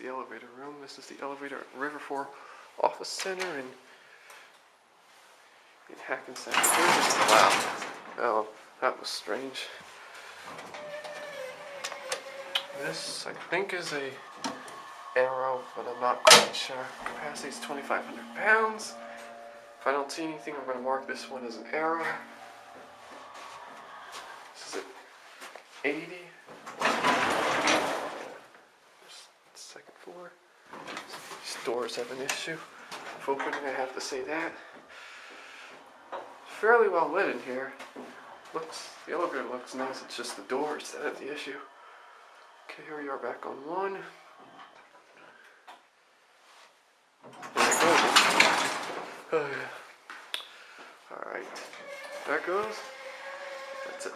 the elevator room. This is the elevator at River4 Office Center in Hackensack. Wow. Oh, that was strange. This, I think, is a Aero, but I'm not quite sure. Capacity is 2,500 pounds. If I don't see anything, I'm going to mark this one as an Aero. This is at 80. Second floor. These doors have an issue. If opening, I have to say that. Fairly well lit in here. The elevator looks nice. It's just the doors that have the issue. Okay, here we are back on one. There it goes. Oh yeah. All right. There it goes. That's it.